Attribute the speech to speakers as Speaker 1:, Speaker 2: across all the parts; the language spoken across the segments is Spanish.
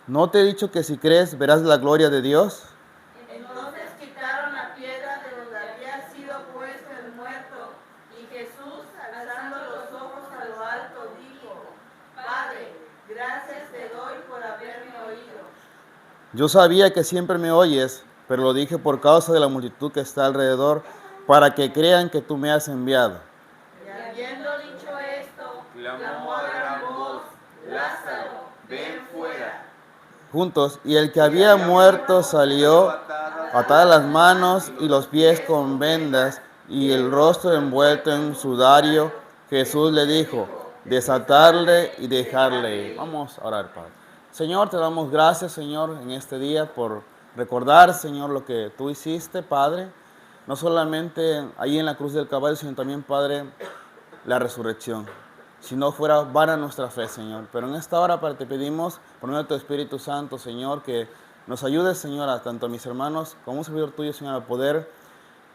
Speaker 1: ¿No te he dicho que si crees verás la gloria de Dios?
Speaker 2: Entonces quitaron la piedra de donde había sido puesto el muerto, y Jesús, alzando los ojos a lo alto, dijo: Padre, gracias te doy por haberme oído.
Speaker 1: Yo sabía que siempre me oyes, pero lo dije por causa de la multitud que está alrededor, para que crean que tú me has enviado.
Speaker 2: Y habiendo dicho esto, clamó a gran voz: Lázaro, ven fuera.
Speaker 1: Juntos, y el que había muerto salió, atadas las manos y los pies con vendas, y el rostro envuelto en sudario. Jesús le dijo: desatarle y dejarle ir. Vamos a orar, Padre. Señor, te damos gracias, Señor, en este día por recordar, Señor, lo que tú hiciste, Padre. No solamente ahí en la cruz del Calvario, sino también, Padre, la resurrección. Si no fuera vana nuestra fe, Señor. Pero en esta hora, Padre, te pedimos, por medio de tu Espíritu Santo, Señor, que nos ayudes, Señor, a tanto a mis hermanos como un servidor tuyo, Señor, a poder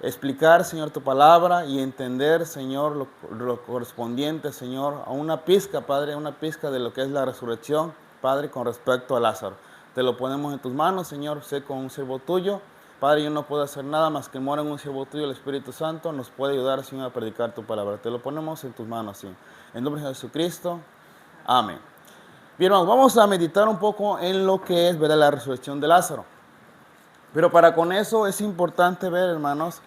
Speaker 1: explicar, Señor, tu palabra y entender, Señor, lo correspondiente, Señor, a una pizca, Padre, una pizca de lo que es la resurrección, Padre, con respecto a Lázaro. Te lo ponemos en tus manos, Señor, sé con un siervo tuyo. Padre, yo no puedo hacer nada más que mora en un siervo tuyo, el Espíritu Santo nos puede ayudar, Señor, a predicar tu palabra. Te lo ponemos en tus manos, Señor. En nombre de Jesucristo, amén. Bien, hermanos, vamos a meditar un poco en lo que es, ¿verdad?, la resurrección de Lázaro. Pero para con eso es importante ver, hermanos,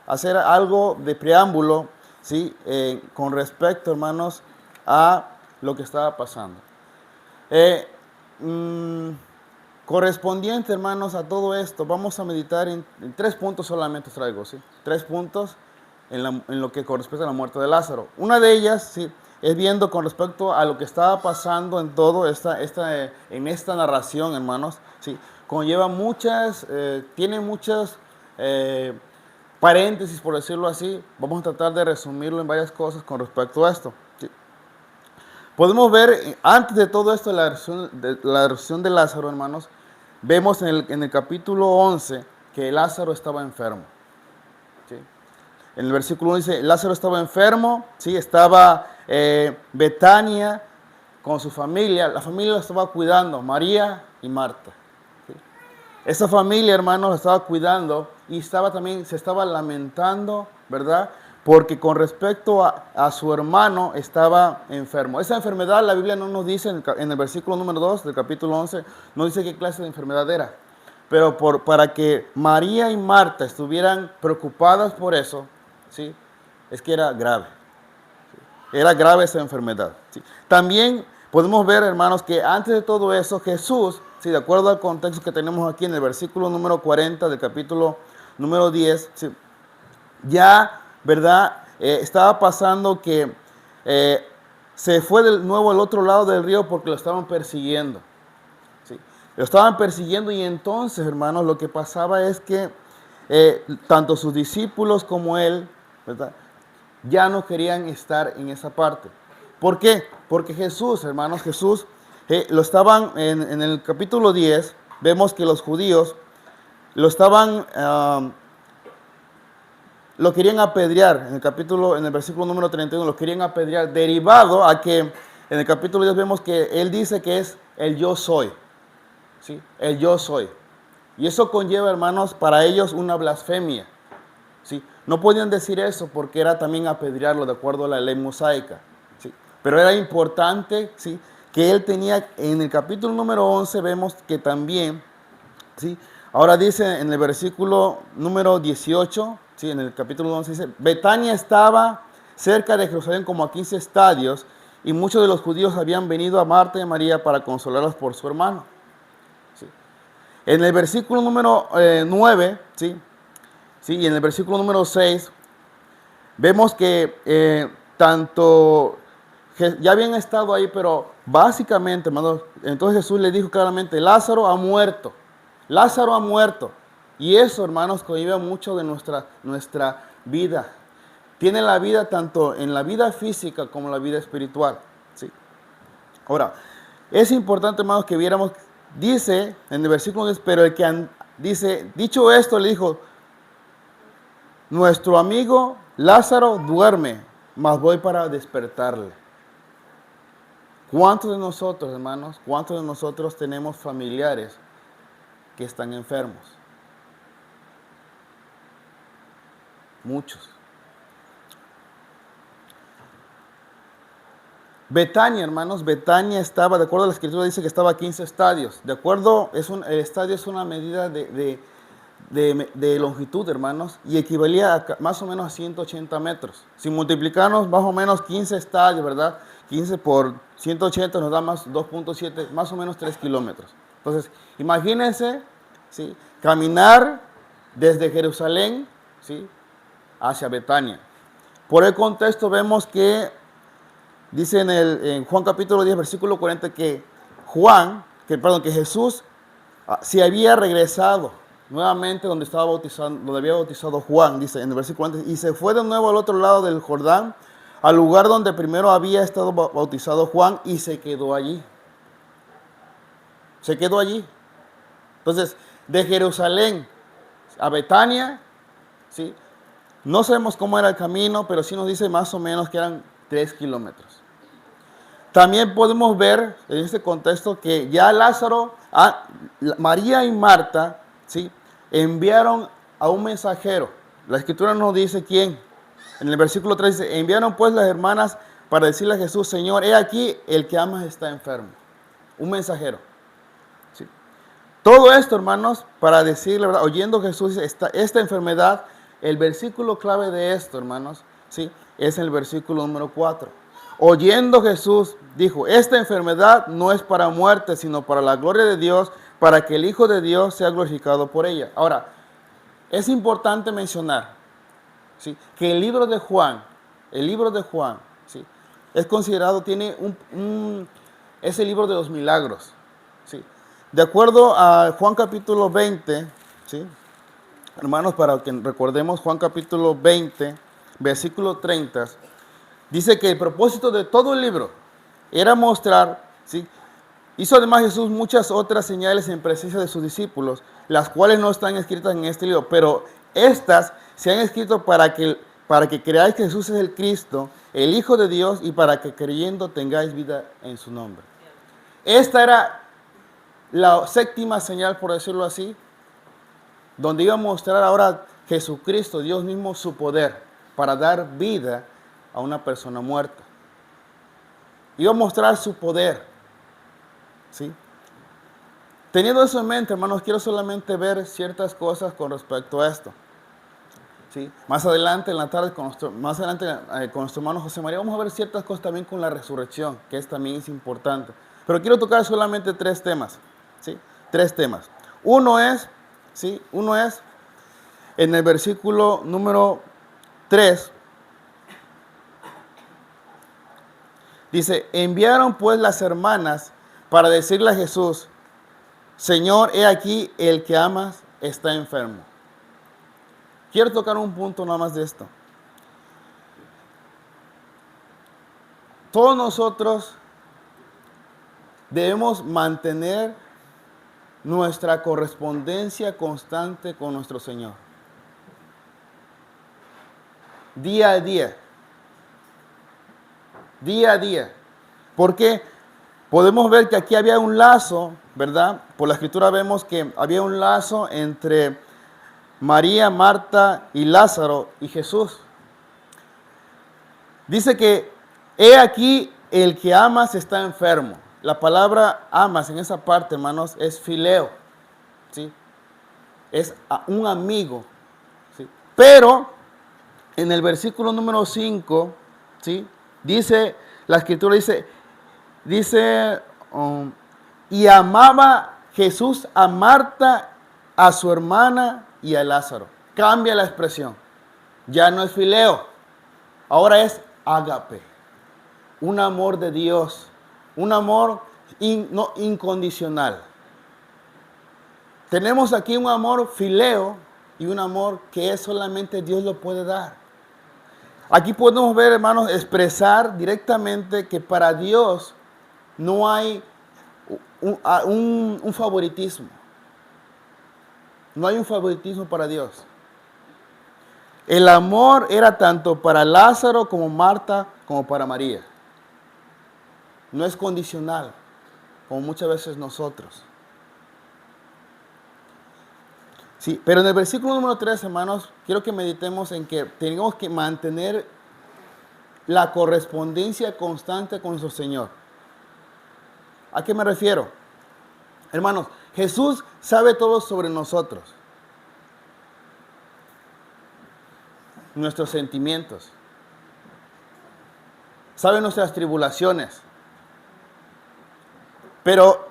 Speaker 1: hacer algo de preámbulo, ¿sí? Con respecto, hermanos, a lo que estaba pasando. Correspondiente, hermanos, a todo esto, vamos a meditar en 3 puntos solamente traigo, ¿sí? 3 puntos en lo que corresponde a la muerte de Lázaro. Una de ellas, ¿sí?, es viendo con respecto a lo que estaba pasando en todo en esta narración, hermanos, ¿sí? Conlleva tiene muchas paréntesis, por decirlo así. Vamos a tratar de resumirlo en varias cosas con respecto a esto, ¿sí? Podemos ver, antes de todo esto, la resurrección de Lázaro, hermanos, vemos en el capítulo 11 que Lázaro estaba enfermo, ¿sí? En el versículo 1 dice: Lázaro estaba enfermo, ¿sí? Estaba Betania con su familia. La familia lo estaba cuidando, María y Marta, ¿sí? Esa familia, hermanos, la estaba cuidando y se estaba lamentando, ¿verdad? Porque con respecto a su hermano estaba enfermo. Esa enfermedad, la Biblia no nos dice, en el versículo número 2 del capítulo 11, no dice qué clase de enfermedad era. Pero para que María y Marta estuvieran preocupadas por eso, ¿sí?, es que era grave. ¿Sí? Era grave esa enfermedad, ¿sí? También podemos ver, hermanos, que antes de todo eso, Jesús, ¿sí?, de acuerdo al contexto que tenemos aquí en el versículo número 40 del capítulo número 10, ¿sí?, ya, ¿verdad? Estaba pasando que se fue de nuevo al otro lado del río porque lo estaban persiguiendo, ¿sí? Lo estaban persiguiendo, y entonces, hermanos, lo que pasaba es que tanto sus discípulos como él, ¿verdad?, ya no querían estar en esa parte. ¿Por qué? Porque Jesús, hermanos, lo estaban, en el capítulo 10, vemos que los judíos lo querían apedrear. En el versículo número 31, lo querían apedrear, derivado a que en el capítulo 10 vemos que él dice que es el yo soy, ¿sí? El yo soy. Y eso conlleva, hermanos, para ellos una blasfemia, ¿sí? No podían decir eso porque era también apedrearlo de acuerdo a la ley mosaica, ¿sí? Pero era importante, ¿sí?, que él tenía, en el capítulo número 11 vemos que también, ¿sí? Ahora dice en el versículo número 18, ¿sí?, en el capítulo 11 dice: Betania estaba cerca de Jerusalén como a 15 estadios, y muchos de los judíos habían venido a Marta y a María para consolarlos por su hermano, ¿sí? En el versículo número 9, ¿sí?, ¿sí?, y en el versículo número 6, vemos que ya habían estado ahí, pero básicamente, hermanos, entonces Jesús le dijo claramente: Lázaro ha muerto. Lázaro ha muerto. Y eso, hermanos, conlleva mucho de nuestra vida. Tiene la vida tanto en la vida física como en la vida espiritual, ¿sí? Ahora, es importante, hermanos, que viéramos, dice en el versículo 10, pero dice, dicho esto, le dijo: nuestro amigo Lázaro duerme, mas voy para despertarle. ¿Cuántos de nosotros, hermanos, cuántos de nosotros tenemos familiares que están enfermos? Muchos. Betania, hermanos, Betania estaba, de acuerdo a la escritura, dice que estaba a 15 estadios. De acuerdo, el estadio es una medida de longitud, hermanos, y equivalía a más o menos a 180 metros. Si multiplicamos más o menos 15 estadios, ¿verdad? 15 por 180 nos da más 2.7, más o menos 3 kilómetros. Entonces, imagínense, ¿sí?, caminar desde Jerusalén, ¿sí?, hacia Betania. Por el contexto vemos que dice en Juan capítulo 10, versículo 40, que Jesús se había regresado nuevamente donde había bautizado Juan, dice en el versículo 40, y se fue de nuevo al otro lado del Jordán, al lugar donde primero había estado bautizado Juan, y se quedó allí. Se quedó allí. Entonces, de Jerusalén a Betania, ¿sí?, no sabemos cómo era el camino, pero sí nos dice más o menos que eran 3 kilómetros. También podemos ver en este contexto que ya Lázaro, María y Marta, ¿sí?, enviaron a un mensajero. La escritura nos dice quién. En el versículo 3 dice, enviaron pues las hermanas para decirle a Jesús, Señor, he aquí el que amas está enfermo. Un mensajero. ¿Sí? Todo esto, hermanos, para decirle, ¿verdad?, oyendo Jesús esta enfermedad, el versículo clave de esto, hermanos, ¿sí?, es el versículo número 4. Oyendo Jesús, dijo, esta enfermedad no es para muerte, sino para la gloria de Dios, para que el Hijo de Dios sea glorificado por ella. Ahora, es importante mencionar, ¿sí?, que el libro de Juan, ¿sí?, es considerado, es el libro de los milagros, ¿sí? De acuerdo a Juan capítulo 20, ¿sí?, hermanos, para que recordemos Juan capítulo 20, versículo 30, dice que el propósito de todo el libro era mostrar, ¿sí? Hizo además Jesús muchas otras señales en presencia de sus discípulos, las cuales no están escritas en este libro, pero estas se han escrito para que creáis que Jesús es el Cristo, el Hijo de Dios, y para que creyendo tengáis vida en su nombre. Esta era la séptima señal, por decirlo así, donde iba a mostrar ahora Jesucristo, Dios mismo, su poder para dar vida a una persona muerta. Iba a mostrar su poder, ¿sí? Teniendo eso en mente, hermanos, quiero solamente ver ciertas cosas con respecto a esto, ¿sí? Más adelante en la tarde, con nuestro hermano José María, vamos a ver ciertas cosas también con la resurrección, que también es importante. Pero quiero tocar solamente 3 temas, ¿sí? 3 temas. Uno es en el versículo número 3, dice, enviaron pues las hermanas para decirle a Jesús, Señor, he aquí el que amas está enfermo. Quiero tocar un punto nada más de esto. Todos nosotros debemos mantener nuestra correspondencia constante con nuestro Señor. Día a día. Día a día. Porque podemos ver que aquí había un lazo, ¿verdad? Por la escritura vemos que había un lazo entre María, Marta y Lázaro y Jesús. Dice que he aquí el que amas está enfermo. La palabra amas en esa parte, hermanos, es fileo, ¿sí? Es un amigo, ¿sí? Pero en el versículo número 5, ¿sí?, dice, la escritura dice, y amaba Jesús a Marta, a su hermana y a Lázaro. Cambia la expresión. Ya no es fileo, ahora es ágape. Un amor de Dios, un amor no incondicional. Tenemos aquí un amor fileo y un amor que solamente Dios lo puede dar. Aquí podemos ver, hermanos, expresar directamente que para Dios no hay un favoritismo. No hay un favoritismo para Dios. El amor era tanto para Lázaro como Marta como para María. no es condicional, como muchas veces nosotros. Sí, pero en el versículo número 3, hermanos, quiero que meditemos en que tenemos que mantener la correspondencia constante con nuestro Señor. ¿A qué me refiero? Hermanos, Jesús sabe todo sobre nosotros, nuestros sentimientos, sabe nuestras tribulaciones. Pero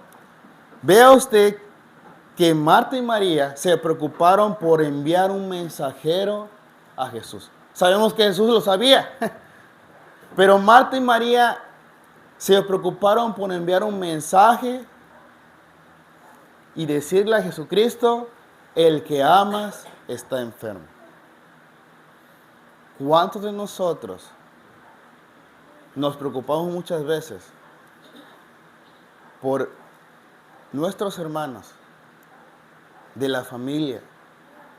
Speaker 1: vea usted que Marta y María se preocuparon por enviar un mensajero a Jesús. Sabemos que Jesús lo sabía, pero Marta y María se preocuparon por enviar un mensaje y decirle a Jesucristo, el que amas está enfermo. ¿Cuántos de nosotros nos preocupamos muchas veces por nuestros hermanos, de la familia,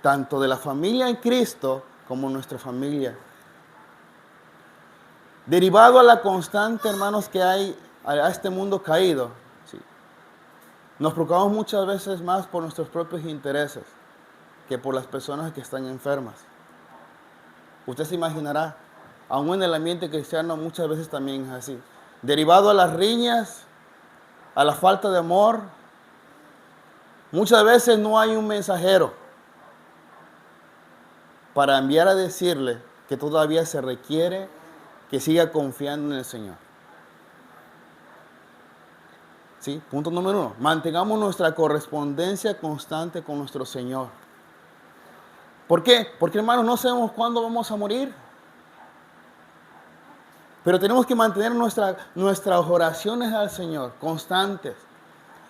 Speaker 1: tanto de la familia en Cristo como nuestra familia? Derivado a la constante, hermanos, que hay a este mundo caído, ¿sí? Nos preocupamos muchas veces más por nuestros propios intereses que por las personas que están enfermas. Usted se imaginará, aún en el ambiente cristiano muchas veces también es así. Derivado a las riñas, a la falta de amor, muchas veces no hay un mensajero para enviar a decirle que todavía se requiere que siga confiando en el Señor. ¿Sí? Punto número 1. Mantengamos nuestra correspondencia constante con nuestro Señor. ¿Por qué? Porque, hermanos, no sabemos cuándo vamos a morir. Pero tenemos que mantener nuestras oraciones al Señor constantes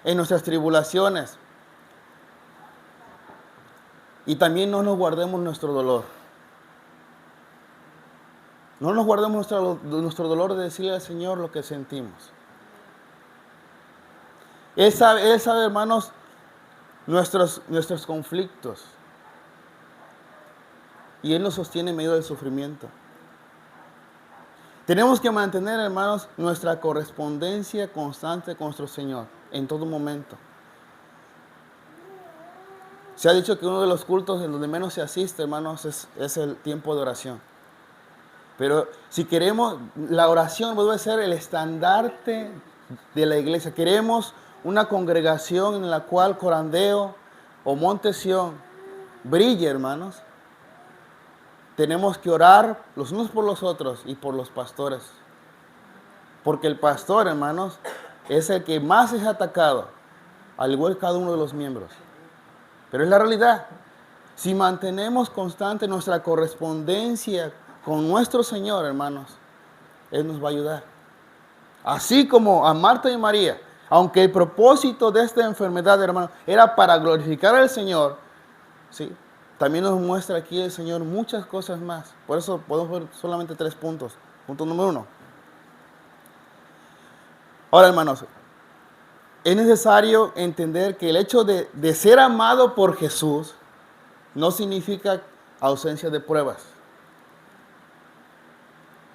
Speaker 1: en nuestras tribulaciones. Y también no nos guardemos nuestro dolor. No nos guardemos nuestro dolor de decirle al Señor lo que sentimos. Él sabe, hermanos, nuestros conflictos. Y Él nos sostiene en medio del sufrimiento. Tenemos que mantener, hermanos, nuestra correspondencia constante con nuestro Señor en todo momento. Se ha dicho que uno de los cultos en donde menos se asiste, hermanos, es el tiempo de oración. Pero si queremos, la oración debe ser el estandarte de la iglesia. Queremos una congregación en la cual Corandeo o Monte Sión brille, hermanos. Tenemos que orar los unos por los otros y por los pastores. Porque el pastor, hermanos, es el que más es atacado, al igual que cada uno de los miembros. Pero es la realidad. Si mantenemos constante nuestra correspondencia con nuestro Señor, hermanos, Él nos va a ayudar. Así como a Marta y María, aunque el propósito de esta enfermedad, hermanos, era para glorificar al Señor, ¿sí? También nos muestra aquí el Señor muchas cosas más. Por eso podemos ver solamente 3 puntos. Punto número 1. Ahora, hermanos, es necesario entender que el hecho de ser amado por Jesús no significa ausencia de pruebas.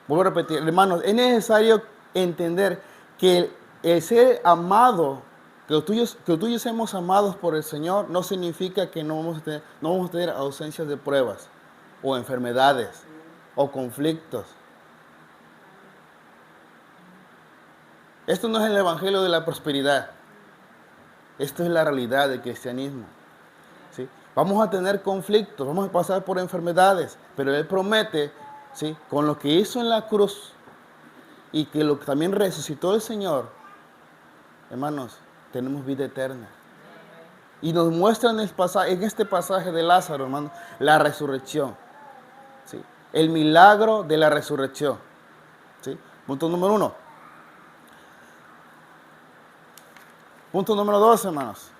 Speaker 1: Vuelvo a repetir, hermanos, es necesario entender que el ser amado, que tú y yo seamos amados por el Señor, no significa que no vamos a tener ausencias de pruebas, o enfermedades, o conflictos. Esto no es el evangelio de la prosperidad. Esto es la realidad del cristianismo. ¿Sí? Vamos a tener conflictos, vamos a pasar por enfermedades, pero Él promete, ¿sí?, con lo que hizo en la cruz y que lo que también resucitó el Señor, hermanos, tenemos vida eterna. Y nos muestra en este pasaje de Lázaro, hermanos, la resurrección. ¿Sí? El milagro de la resurrección. ¿Sí? Punto número 1. Punto número 2, hermanos.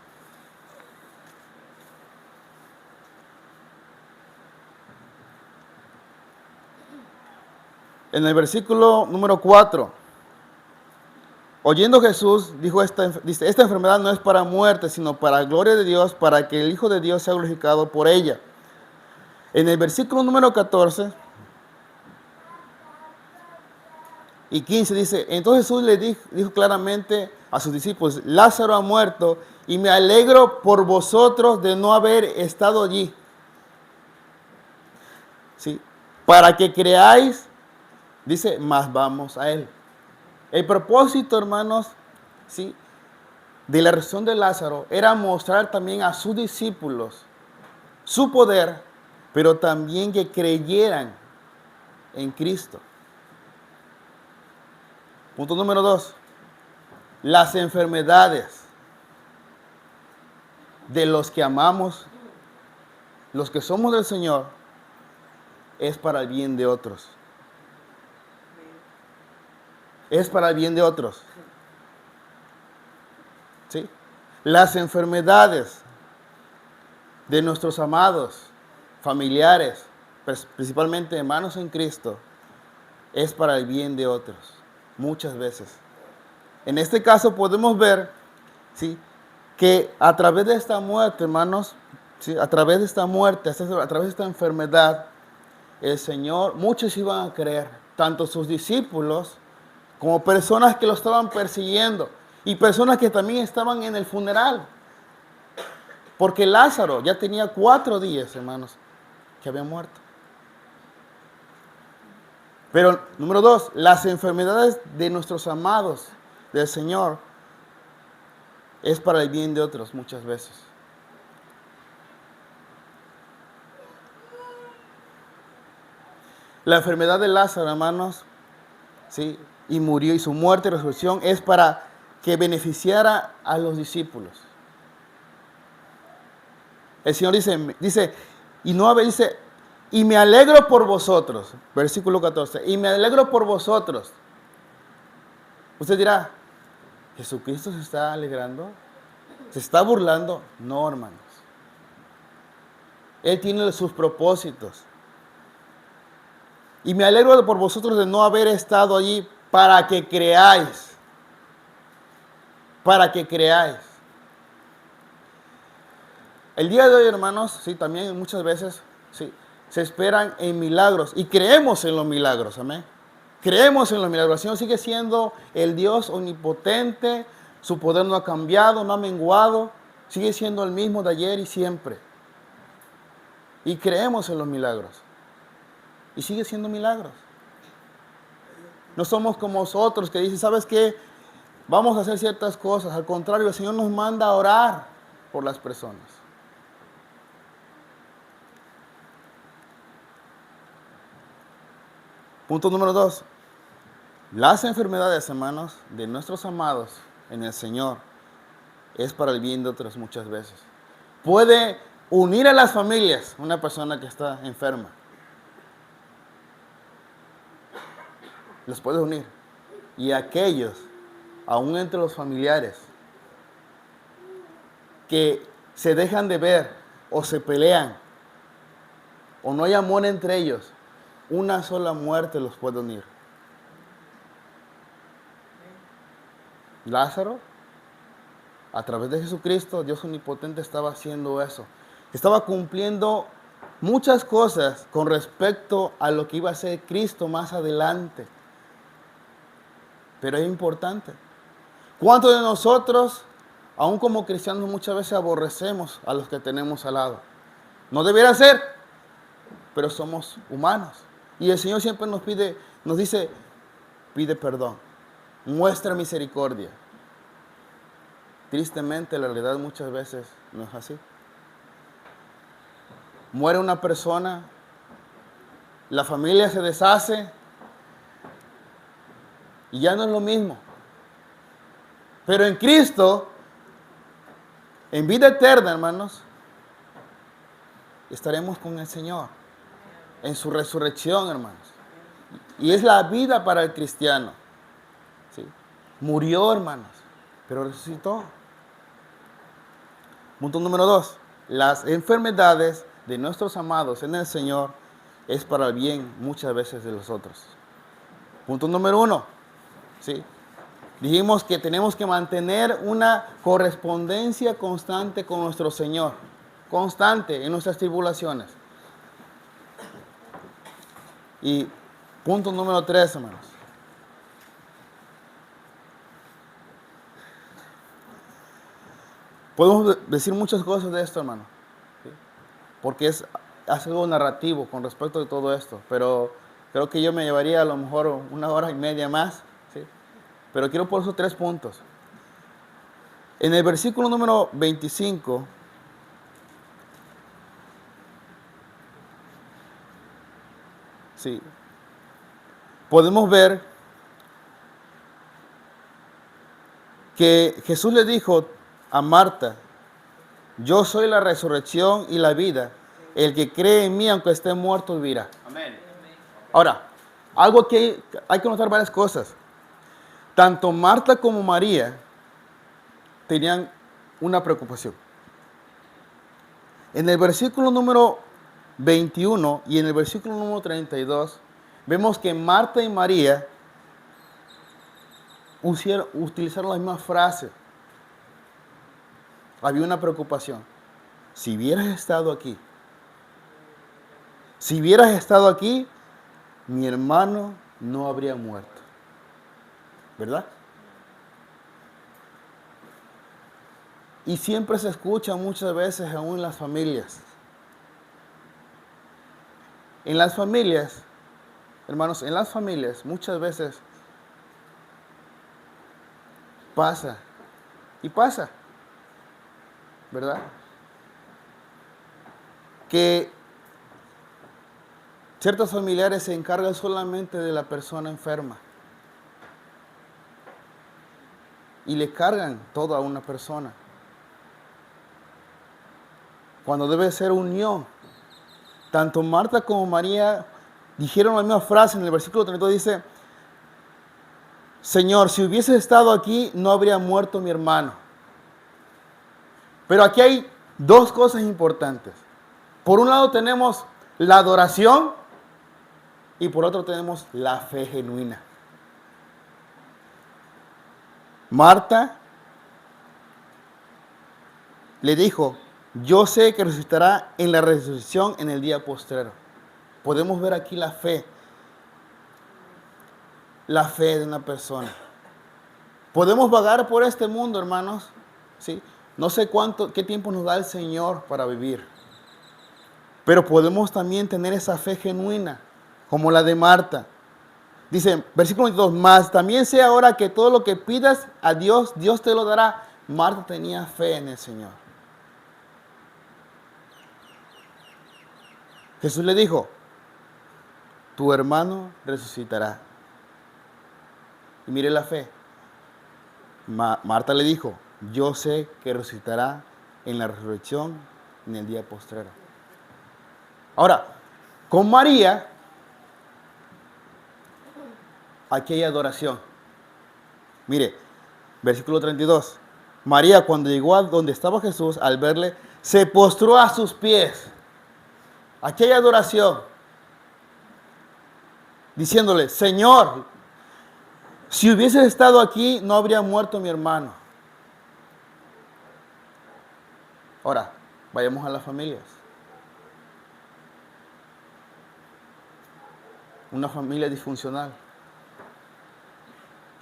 Speaker 1: En el versículo número 4, oyendo Jesús, dice, esta enfermedad no es para muerte, sino para gloria de Dios, para que el Hijo de Dios sea glorificado por ella. En el versículo número 14, y 15 dice, entonces Jesús le dijo claramente a sus discípulos, Lázaro ha muerto y me alegro por vosotros de no haber estado allí. ¿Sí? Para que creáis, dice, más vamos a él. El propósito, hermanos, ¿sí?, de la resurrección de Lázaro era mostrar también a sus discípulos su poder, pero también que creyeran en Cristo. Punto número 2. Las enfermedades de los que amamos, los que somos del Señor, es para el bien de otros. Es para el bien de otros. ¿Sí? Las enfermedades de nuestros amados, familiares, principalmente hermanos en Cristo, es para el bien de otros, muchas veces. En este caso podemos ver, ¿sí?, que a través de esta muerte, hermanos, ¿sí?, a través de esta muerte, a través de esta enfermedad, el Señor, muchos iban a creer, tanto sus discípulos como personas que lo estaban persiguiendo y personas que también estaban en el funeral. Porque Lázaro ya tenía 4 días, hermanos, que había muerto. Pero, número 2, las enfermedades de nuestros amados del Señor es para el bien de otros muchas veces. La enfermedad de Lázaro, hermanos, ¿sí?, y murió, y su muerte y resurrección es para que beneficiara a los discípulos. El Señor dice, y me alegro por vosotros, versículo 14, y me alegro por vosotros. Usted dirá, ¿Jesucristo se está alegrando? ¿Se está burlando? No, hermanos. Él tiene sus propósitos. Y me alegro por vosotros de no haber estado allí para que creáis. Para que creáis. El día de hoy, hermanos, sí, también muchas veces, sí, se esperan en milagros y creemos en los milagros, amén. Creemos en los milagros. El Señor sigue siendo el Dios omnipotente, su poder no ha cambiado, no ha menguado, sigue siendo el mismo de ayer y siempre. Y creemos en los milagros. Y sigue siendo milagros. No somos como nosotros que dicen, ¿sabes qué? Vamos a hacer ciertas cosas. Al contrario, el Señor nos manda a orar por las personas. Punto número 2. Las enfermedades, hermanos, de nuestros amados en el Señor es para el bien de otros muchas veces. Puede unir a las familias una persona que está enferma. Los puede unir. Y aquellos, aún entre los familiares, que se dejan de ver o se pelean o no hay amor entre ellos, una sola muerte los puede unir. Lázaro, a través de Jesucristo, Dios omnipotente estaba haciendo eso. Estaba cumpliendo muchas cosas con respecto a lo que iba a ser Cristo más adelante. Pero es importante. ¿Cuántos de nosotros, aún como cristianos, muchas veces aborrecemos a los que tenemos al lado? No debiera ser, pero somos humanos. Y el Señor siempre nos dice, pide perdón, muestra misericordia. Tristemente, la realidad muchas veces no es así. Muere una persona, la familia se deshace y ya no es lo mismo. Pero en Cristo, en vida eterna, hermanos, estaremos con el Señor, en su resurrección, hermanos. Y es la vida para el cristiano. ¿Sí? Murió, hermanos, pero resucitó. Punto número 2. Las enfermedades de nuestros amados en el Señor es para el bien muchas veces de los otros. Punto número 1. ¿Sí? Dijimos que tenemos que mantener una correspondencia constante con nuestro Señor. Constante en nuestras tribulaciones. Y punto número 3, hermanos. Podemos decir muchas cosas de esto, hermano, ¿sí? Porque es algo narrativo con respecto de todo esto, pero creo que yo me llevaría a lo mejor 1 hora y media más, ¿sí? Pero quiero por eso 3 puntos. En el versículo número 25, sí, podemos ver que Jesús le dijo a Marta: yo soy la resurrección y la vida. El que cree en mí, aunque esté muerto, vivirá.
Speaker 3: Amén.
Speaker 1: Ahora, algo que hay que notar varias cosas. Tanto Marta como María tenían una preocupación. En el versículo número 21 y en el versículo número 32, vemos que Marta y María utilizaron la misma frase. Había una preocupación. Si hubieras estado aquí, mi hermano no habría muerto. ¿Verdad? Y siempre se escucha muchas veces aún en las familias. En las familias, hermanos, en las familias muchas veces pasa y pasa, ¿verdad? Que ciertos familiares se encargan solamente de la persona enferma y le cargan todo a una persona, cuando debe ser unión. Tanto Marta como María dijeron la misma frase. En el versículo 32 dice: Señor, si hubiese estado aquí, no habría muerto mi hermano. Pero aquí hay 2 cosas importantes. Por un lado tenemos la adoración y por otro tenemos la fe genuina. Marta le dijo: yo sé que resucitará en la resurrección en el día postrero. Podemos ver aquí la fe de una persona. Podemos vagar por este mundo, hermanos, ¿sí? No sé qué tiempo nos da el Señor para vivir, pero podemos también tener esa fe genuina, como la de Marta. Dice, versículo 22, más también sé ahora que todo lo que pidas a Dios, Dios te lo dará. Marta tenía fe en el Señor. Jesús le dijo: tu hermano resucitará. Y mire la fe. Marta le dijo: yo sé que resucitará en la resurrección en el día postrero. Ahora, con María, aquí hay adoración. Mire, versículo 32. María, cuando llegó a donde estaba Jesús, al verle, se postró a sus pies. Aquí hay adoración. Diciéndole: Señor, si hubieses estado aquí, no habría muerto mi hermano. Ahora, vayamos a las familias. Una familia disfuncional.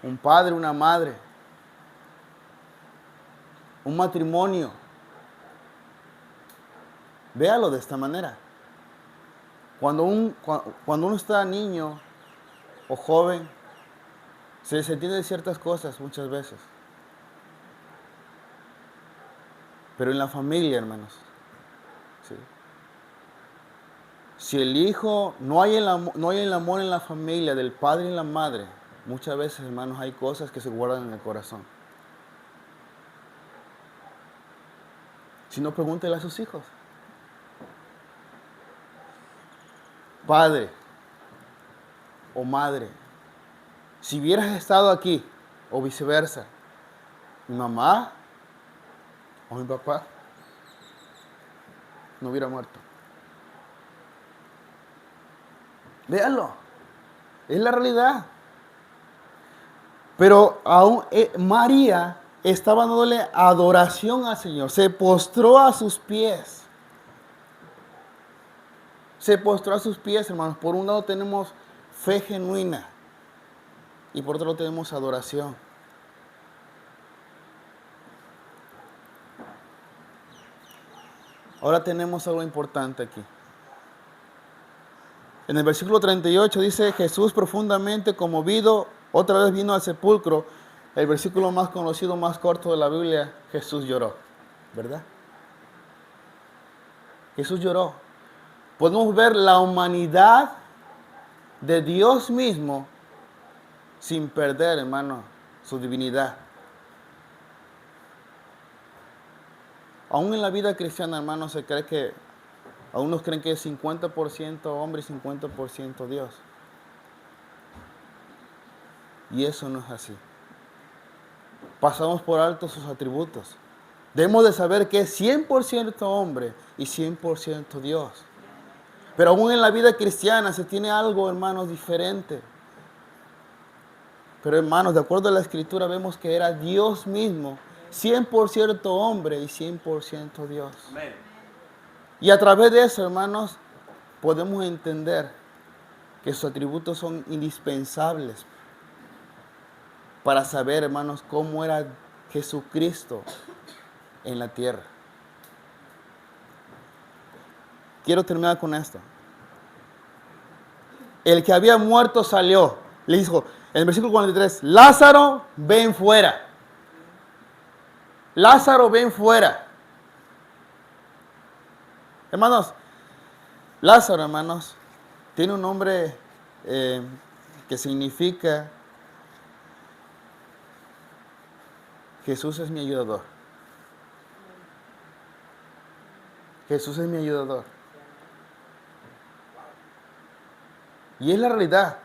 Speaker 1: Un padre, una madre. Un matrimonio. Véalo de esta manera. Cuando uno está niño o joven, se desentiende de ciertas cosas muchas veces. Pero en la familia, hermanos, ¿sí? Si el hijo, no hay el amor en la familia del padre y la madre, muchas veces, hermanos, hay cosas que se guardan en el corazón. Si no, pregúntele a sus hijos. Padre o madre, si hubieras estado aquí, o viceversa, mi mamá o mi papá no hubiera muerto. Véanlo, es la realidad. Pero aún María estaba dándole adoración al Señor, se postró a sus pies. Se postró a sus pies, hermanos. Por un lado tenemos fe genuina y por otro lado tenemos adoración. Ahora tenemos algo importante aquí. En el versículo 38 dice, Jesús profundamente conmovido, otra vez vino al sepulcro. El versículo más conocido, más corto de la Biblia, Jesús lloró, ¿verdad? Jesús lloró. Podemos ver la humanidad de Dios mismo sin perder, hermano, su divinidad. Aún en la vida cristiana, hermano, se cree que, algunos creen que es 50% hombre y 50% Dios. Y eso no es así. Pasamos por alto sus atributos. Debemos de saber que es 100% hombre y 100% Dios. Pero aún en la vida cristiana se tiene algo, hermanos, diferente. Pero hermanos, de acuerdo a la Escritura, vemos que era Dios mismo, 100% hombre y 100% Dios.
Speaker 3: Amén.
Speaker 1: Y a través de eso, hermanos, podemos entender que sus atributos son indispensables para saber, hermanos, cómo era Jesucristo en la tierra. Quiero terminar con esto. El que había muerto salió. Le dijo, en el versículo 43, Lázaro, ven fuera. Lázaro, ven fuera. Hermanos, Lázaro, hermanos, tiene un nombre que significa Jesús es mi ayudador. Jesús es mi ayudador. Y es la realidad.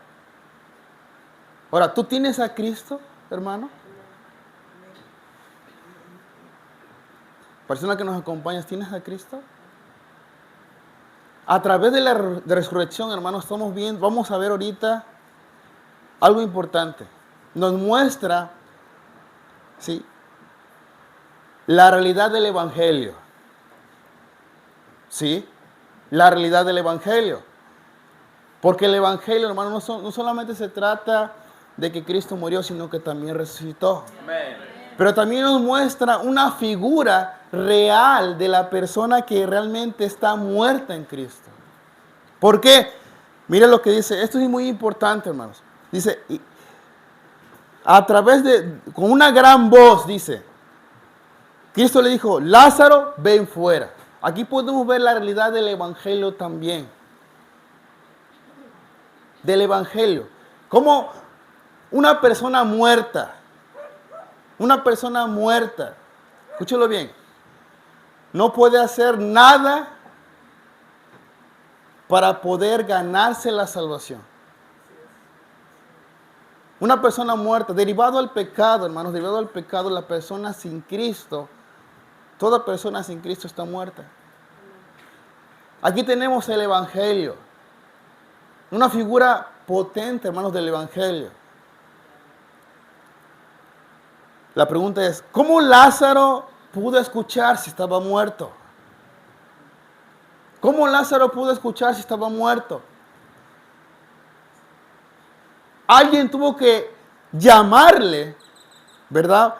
Speaker 1: Ahora, ¿tú tienes a Cristo, hermano? Persona que nos acompañas, ¿tienes a Cristo? A través de la resurrección, hermanos, estamos viendo, vamos a ver ahorita algo importante. Nos muestra, ¿sí?, la realidad del Evangelio. ¿Sí? La realidad del Evangelio. Porque el Evangelio, hermano, no solamente se trata de que Cristo murió, sino que también resucitó.
Speaker 3: Amén.
Speaker 1: Pero también nos muestra una figura real de la persona que realmente está muerta en Cristo. ¿Por qué? Mira lo que dice. Esto es muy importante, hermanos. Dice, a través de, con una gran voz, dice, Cristo le dijo, Lázaro, ven fuera. Aquí podemos ver la realidad del Evangelio también. Del Evangelio. Como una persona muerta, escúchalo bien, no puede hacer nada para poder ganarse la salvación. Una persona muerta, derivado al pecado, hermanos, derivado al pecado, la persona sin Cristo, toda persona sin Cristo está muerta. Aquí tenemos el Evangelio. Una figura potente, hermanos, del Evangelio. La pregunta es, ¿cómo Lázaro pudo escuchar si estaba muerto? ¿Cómo Lázaro pudo escuchar si estaba muerto? Alguien tuvo que llamarle, ¿verdad?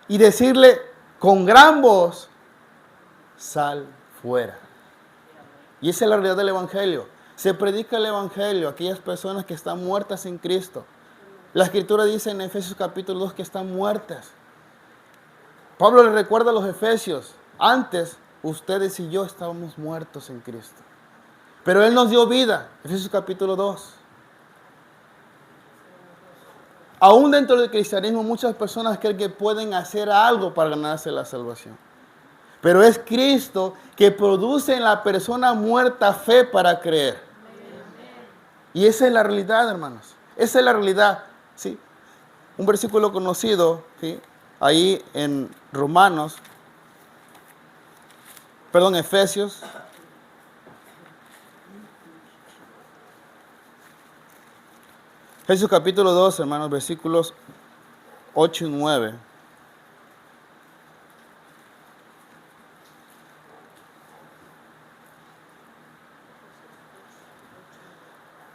Speaker 1: Y decirle con gran voz, sal fuera. Y esa es la realidad del Evangelio. Se predica el Evangelio a aquellas personas que están muertas en Cristo. La Escritura dice en Efesios capítulo 2 que están muertas. Pablo le recuerda a los efesios, antes ustedes y yo estábamos muertos en Cristo. Pero Él nos dio vida, Efesios capítulo 2. Aún dentro del cristianismo muchas personas creen que pueden hacer algo para ganarse la salvación. Pero es Cristo que produce en la persona muerta fe para creer. Y esa es la realidad, hermanos. Esa es la realidad. ¿Sí? Un versículo conocido, ¿sí?, ahí en Efesios. Efesios capítulo 2, hermanos, versículos 8 y 9.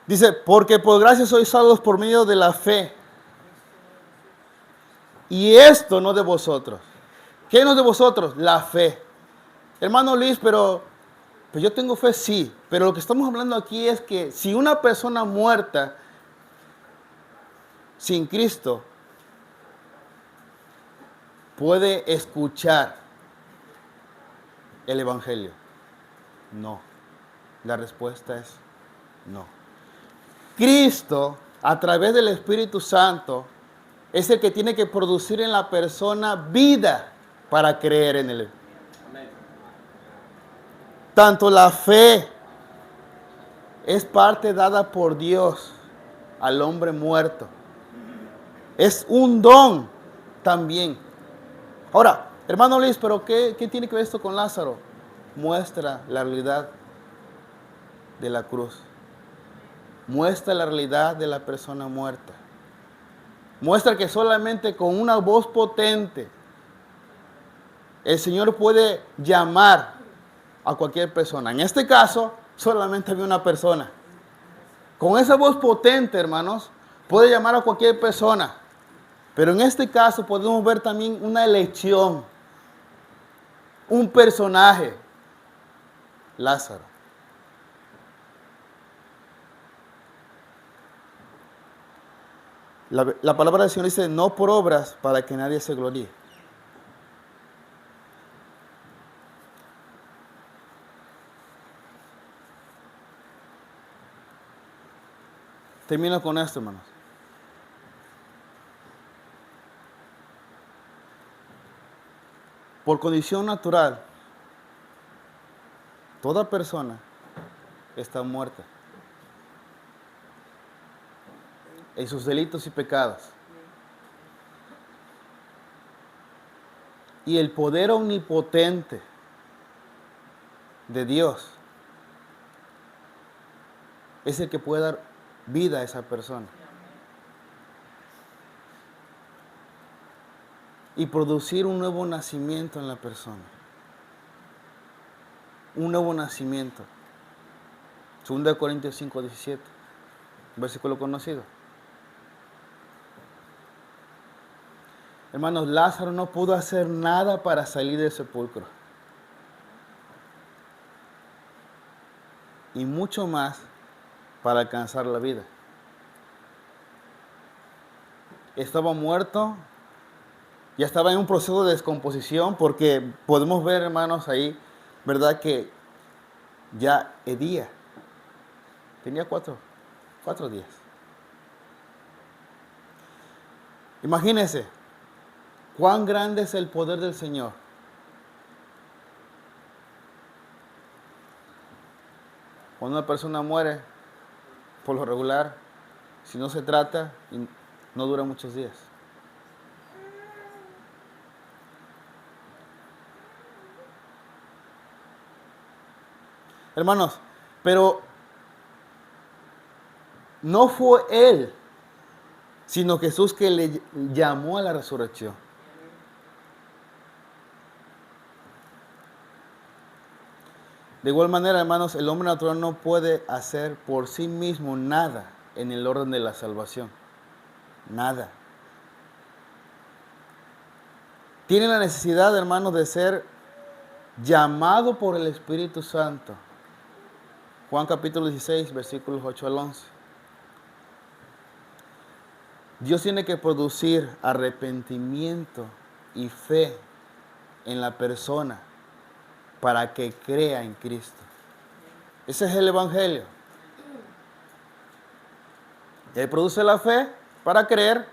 Speaker 1: Dice, porque por gracia sois salvos por medio de la fe. Y esto no de vosotros. ¿Qué no es de vosotros? La fe. Hermano Luis, pero Pues yo tengo fe, sí, pero lo que estamos hablando aquí es que si una persona muerta sin Cristo puede escuchar el Evangelio, no. La respuesta es no. Cristo, a través del Espíritu Santo, es el que tiene que producir en la persona vida para creer en Él. Tanto la fe es parte dada por Dios al hombre muerto. Es un don también. Ahora, hermano Luis, ¿pero qué tiene que ver esto con Lázaro? Muestra la realidad de la cruz. Muestra la realidad de la persona muerta. Muestra que solamente con una voz potente el Señor puede llamar a cualquier persona. En este caso, solamente había una persona. Con esa voz potente, hermanos, puede llamar a cualquier persona. Pero en este caso podemos ver también una elección, un personaje, Lázaro. La palabra del Señor dice, no por obras para que nadie se gloríe. Termino con esto, hermanos. Por condición natural, toda persona está muerta en sus delitos y pecados. Y el poder omnipotente de Dios es el que puede dar vida a esa persona y producir un nuevo nacimiento en la persona. Un nuevo nacimiento. 2 Corintios 5:17, versículo conocido. Hermanos, Lázaro no pudo hacer nada para salir del sepulcro. Y mucho más para alcanzar la vida. Estaba muerto, ya estaba en un proceso de descomposición, porque podemos ver, hermanos, ahí, ¿verdad? Que ya hedía. Tenía cuatro días. Imagínense, cuán grande es el poder del Señor. Cuando una persona muere, por lo regular, si no se trata, no dura muchos días. Hermanos, pero no fue Él, sino Jesús que le llamó a la resurrección. De igual manera, hermanos, el hombre natural no puede hacer por sí mismo nada en el orden de la salvación. Nada. Tiene la necesidad, hermanos, de ser llamado por el Espíritu Santo. Juan capítulo 16, versículos 8 al 11. Dios tiene que producir arrepentimiento y fe en la persona para que crea en Cristo. Ese es el Evangelio. Él produce la fe para creer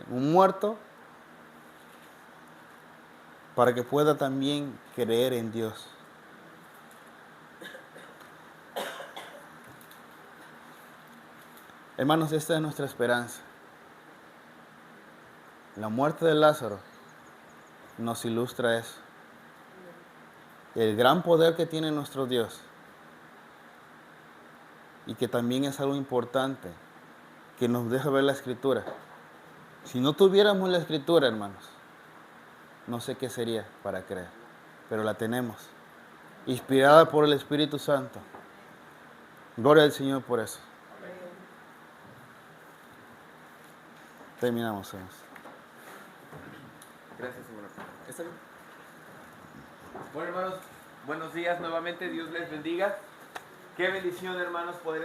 Speaker 1: en un muerto, para que pueda también creer en Dios. Hermanos, esta es nuestra esperanza. La muerte de Lázaro nos ilustra eso. El gran poder que tiene nuestro Dios. Y que también es algo importante que nos deja ver la Escritura. Si no tuviéramos la Escritura, hermanos, no sé qué sería para creer, pero la tenemos, inspirada por el Espíritu Santo. Gloria al Señor por eso. Terminamos, hermanos.
Speaker 3: Gracias, hermano. ¿Está bien? Bueno, hermanos, Buenos días nuevamente, Dios les bendiga. Qué bendición, hermanos, poder